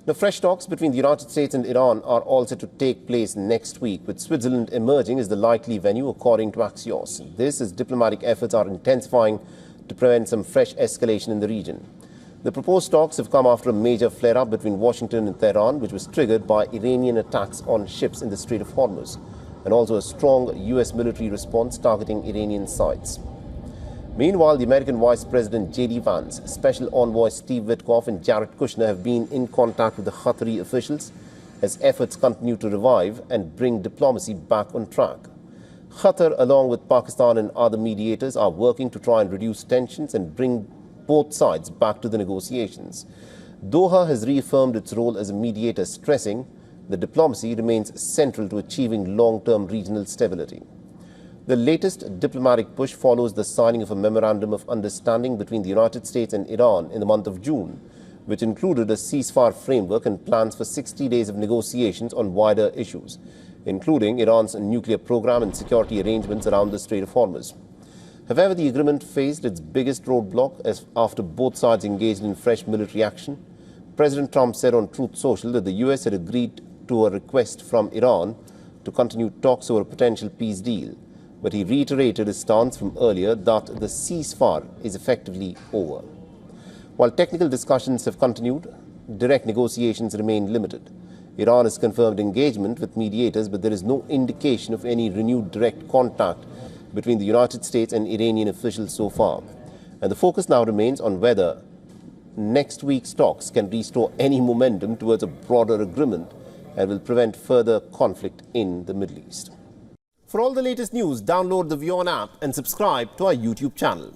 The fresh talks between the United States and Iran are all set to take place next week, with Switzerland emerging as the likely venue, according to Axios. This as diplomatic efforts are intensifying to prevent some fresh escalation in the region. The proposed talks have come after a major flare-up between Washington and Tehran, which was triggered by Iranian attacks on ships in the Strait of Hormuz, and also a strong U.S. military response targeting Iranian sites. Meanwhile, the American Vice President J.D. Vance, Special Envoy Steve Witkoff and Jared Kushner have been in contact with the Qatari officials as efforts continue to revive and bring diplomacy back on track. Qatar, along with Pakistan and other mediators, are working to try and reduce tensions and bring both sides back to the negotiations. Doha has reaffirmed its role as a mediator, stressing that diplomacy remains central to achieving long-term regional stability. The latest diplomatic push follows the signing of a memorandum of understanding between the United States and Iran in the month of June, which included a ceasefire framework and plans for 60 days of negotiations on wider issues, including Iran's nuclear program and security arrangements around the Strait of Hormuz. However, the agreement faced its biggest roadblock after both sides engaged in fresh military action. President Trump said on Truth Social that the U.S. had agreed to a request from Iran to continue talks over a potential peace deal, but he reiterated his stance from earlier that the ceasefire is effectively over. While technical discussions have continued, direct negotiations remain limited. Iran has confirmed engagement with mediators, but there is no indication of any renewed direct contact between the United States and Iranian officials so far. And the focus now remains on whether next week's talks can restore any momentum towards a broader agreement and will prevent further conflict in the Middle East. For all the latest news, download the WION app and subscribe to our YouTube channel.